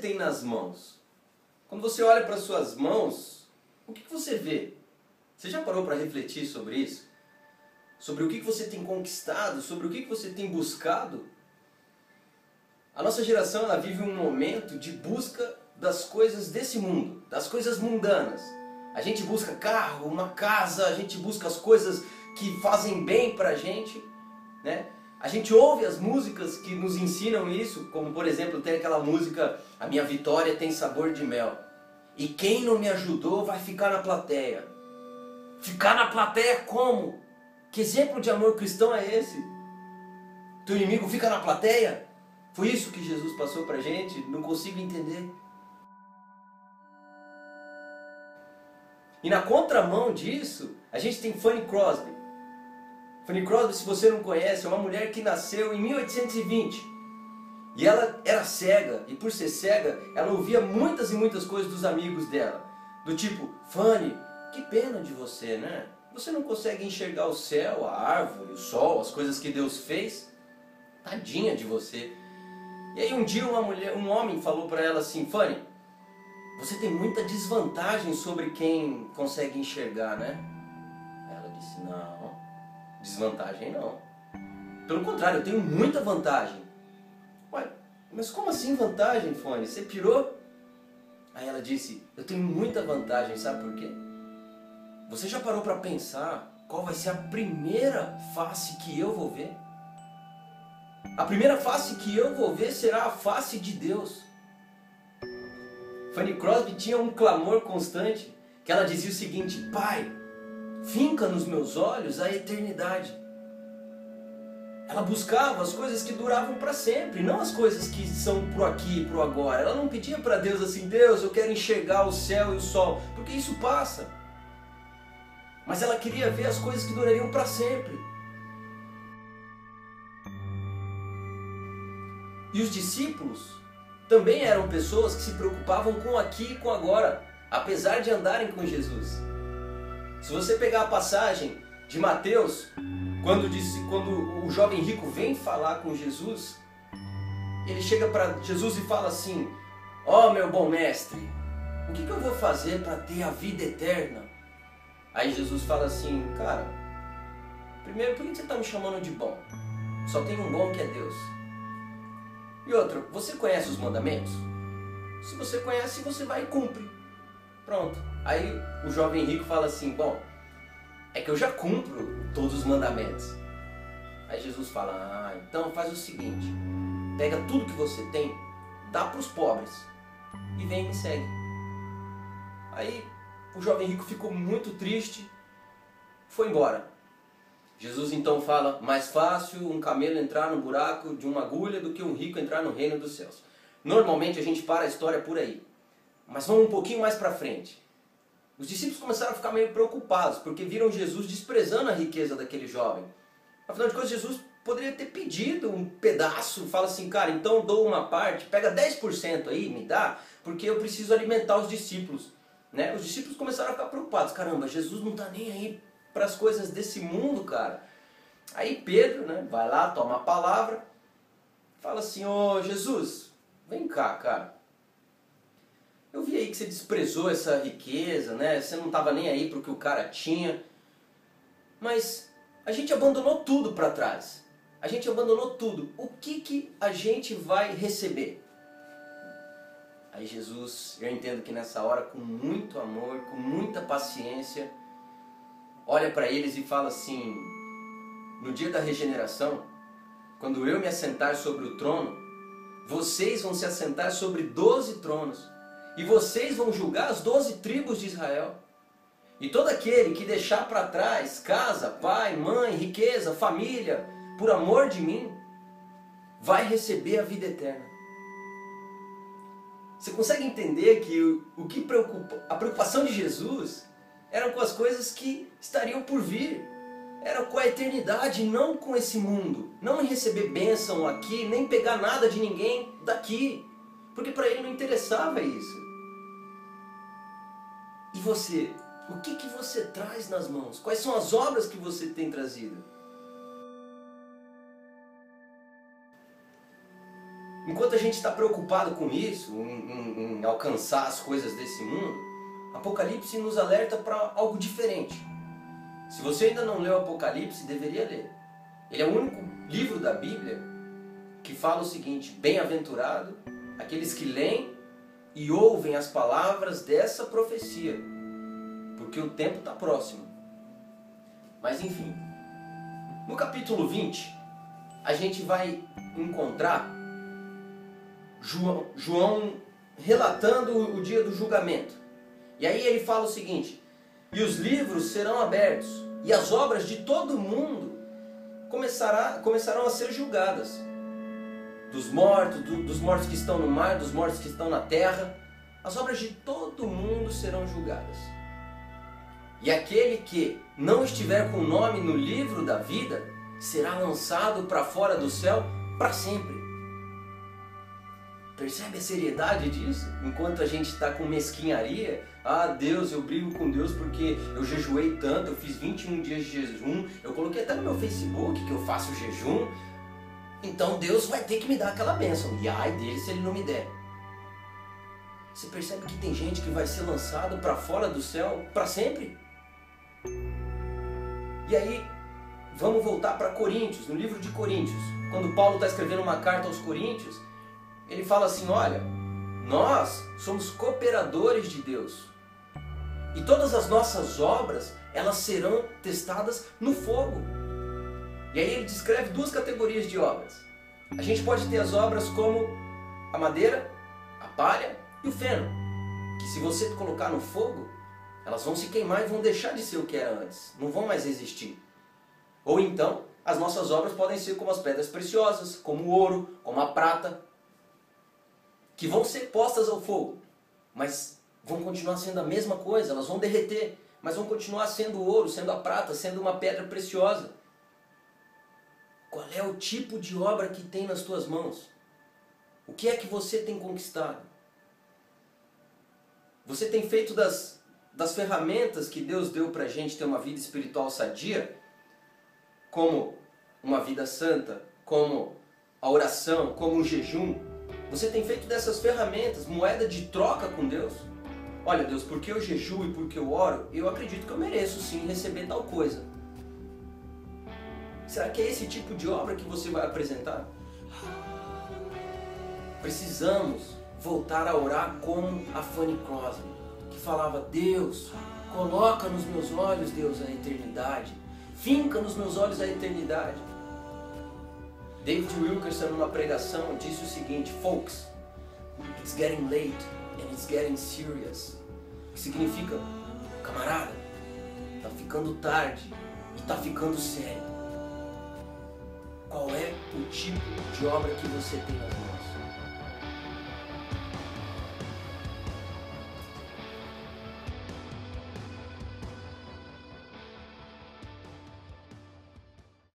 tem nas mãos? Quando você olha para suas mãos, o que você vê? Você já parou para refletir sobre isso? Sobre o que você tem conquistado? Sobre o que você tem buscado? A nossa geração ela vive um momento de busca das coisas desse mundo, das coisas mundanas. A gente busca carro, uma casa, a gente busca as coisas que fazem bem pra gente, né? A gente ouve as músicas que nos ensinam isso, como por exemplo tem aquela música A Minha Vitória Tem Sabor de Mel. E quem não me ajudou vai ficar na plateia. Ficar na plateia como? Que exemplo de amor cristão é esse? Teu inimigo fica na plateia? Foi isso que Jesus passou pra gente? Não consigo entender. E na contramão disso, a gente tem Fanny Crosby. Fanny Crosby, se você não conhece, é uma mulher que nasceu em 1820. E ela era cega, e por ser cega, ela ouvia muitas e muitas coisas dos amigos dela. Do tipo, Fanny, que pena de você, né? Você não consegue enxergar o céu, a árvore, o sol, as coisas que Deus fez? Tadinha de você. E aí um dia um homem falou para ela assim, Fanny, você tem muita desvantagem sobre quem consegue enxergar, né? Ela disse, não, desvantagem não. Pelo contrário, eu tenho muita vantagem. Ué, mas como assim vantagem, Fanny? Você pirou? Aí ela disse, eu tenho muita vantagem, sabe por quê? Você já parou para pensar qual vai ser a primeira face que eu vou ver? A primeira face que eu vou ver será a face de Deus. Fanny Crosby tinha um clamor constante, que ela dizia o seguinte, Pai, finca nos meus olhos a eternidade. Ela buscava as coisas que duravam para sempre, não as coisas que são pro aqui e pro agora. Ela não pedia para Deus assim, Deus, eu quero enxergar o céu e o sol, porque isso passa. Mas ela queria ver as coisas que durariam para sempre. E os discípulos também eram pessoas que se preocupavam com o aqui e com o agora, apesar de andarem com Jesus. Se você pegar a passagem de Mateus, quando o jovem rico vem falar com Jesus, ele chega para Jesus e fala assim, ó meu bom mestre, o que eu vou fazer para ter a vida eterna? Aí Jesus fala assim, cara, primeiro, por que você está me chamando de bom? Só tem um bom que é Deus. E outra, você conhece os mandamentos? Se você conhece, você vai e cumpre. Pronto. Aí o jovem rico fala assim, bom, é que eu já cumpro todos os mandamentos. Aí Jesus fala, então faz o seguinte, pega tudo que você tem, dá para os pobres e vem e me segue. Aí o jovem rico ficou muito triste, foi embora. Jesus então fala, mais fácil um camelo entrar no buraco de uma agulha do que um rico entrar no reino dos céus. Normalmente a gente para a história por aí, mas vamos um pouquinho mais para frente. Os discípulos começaram a ficar meio preocupados, porque viram Jesus desprezando a riqueza daquele jovem. Afinal de contas, Jesus poderia ter pedido um pedaço, fala assim, cara, então eu dou uma parte, pega 10% aí, me dá, porque eu preciso alimentar os discípulos. Né? Os discípulos começaram a ficar preocupados, caramba, Jesus não está nem aí para as coisas desse mundo, cara. Aí Pedro, né, vai lá, toma a palavra, fala assim, ô Jesus, vem cá, cara. Eu vi aí que você desprezou essa riqueza, né? Você não estava nem aí para o que o cara tinha. Mas a gente abandonou tudo para trás. A gente abandonou tudo. O que a gente vai receber? Aí Jesus, eu entendo que nessa hora, com muito amor, com muita paciência, olha para eles e fala assim, no dia da regeneração, quando eu me assentar sobre o trono, vocês vão se assentar sobre 12 tronos. E vocês vão julgar as 12 tribos de Israel. E todo aquele que deixar para trás casa, pai, mãe, riqueza, família, por amor de mim, vai receber a vida eterna. Você consegue entender que a preocupação de Jesus era com as coisas que estariam por vir. Era com a eternidade, não com esse mundo. Não em receber bênção aqui, nem pegar nada de ninguém daqui. Porque para ele não interessava isso. E você? O que você traz nas mãos? Quais são as obras que você tem trazido? enquanto a gente está preocupado com isso, em alcançar as coisas desse mundo, Apocalipse nos alerta para algo diferente. Se você ainda não leu Apocalipse, deveria ler. Ele é o único livro da Bíblia que fala o seguinte: bem-aventurado aqueles que leem e ouvem as palavras dessa profecia, porque o tempo está próximo. Mas enfim, no capítulo 20, a gente vai encontrar João relatando o dia do julgamento. E aí ele fala o seguinte: e os livros serão abertos, e as obras de todo mundo começarão a ser julgadas. Dos mortos que estão no mar, dos mortos que estão na terra, as obras de todo mundo serão julgadas. E aquele que não estiver com o nome no livro da vida será lançado para fora do céu para sempre. Percebe a seriedade disso? Enquanto a gente está com mesquinharia, Deus, eu brigo com Deus porque eu jejuei tanto, eu fiz 21 dias de jejum, eu coloquei até no meu Facebook que eu faço jejum, então Deus vai ter que me dar aquela bênção, e ai dele se ele não me der. Você percebe que tem gente que vai ser lançado para fora do céu para sempre? E aí, vamos voltar para Coríntios, no livro de Coríntios, quando Paulo está escrevendo uma carta aos Coríntios, ele fala assim: olha, nós somos cooperadores de Deus. E todas as nossas obras, elas serão testadas no fogo. E aí ele descreve duas categorias de obras. A gente pode ter as obras como a madeira, a palha e o feno, que se você colocar no fogo, elas vão se queimar e vão deixar de ser o que era antes, não vão mais existir. Ou então, as nossas obras podem ser como as pedras preciosas, como o ouro, como a prata, que vão ser postas ao fogo, mas vão continuar sendo a mesma coisa, elas vão derreter, mas vão continuar sendo o ouro, sendo a prata, sendo uma pedra preciosa. Qual é o tipo de obra que tem nas tuas mãos? O que é que você tem conquistado? Você tem feito das ferramentas que Deus deu para a gente ter uma vida espiritual sadia, como uma vida santa, como a oração, como o jejum? Você tem feito dessas ferramentas moeda de troca com Deus? Olha, Deus, porque eu jejuo e porque eu oro, eu acredito que eu mereço sim receber tal coisa. Será que é esse tipo de obra que você vai apresentar? Precisamos voltar a orar como a Fanny Crosby, que falava: Deus, coloca nos meus olhos, Deus, a eternidade. Finca nos meus olhos a eternidade. David Wilkerson, numa pregação, disse o seguinte: Folks, it's getting late and it's getting serious. Que significa: camarada, tá ficando tarde e tá ficando sério. Qual é o tipo de obra que você tem nas mãos?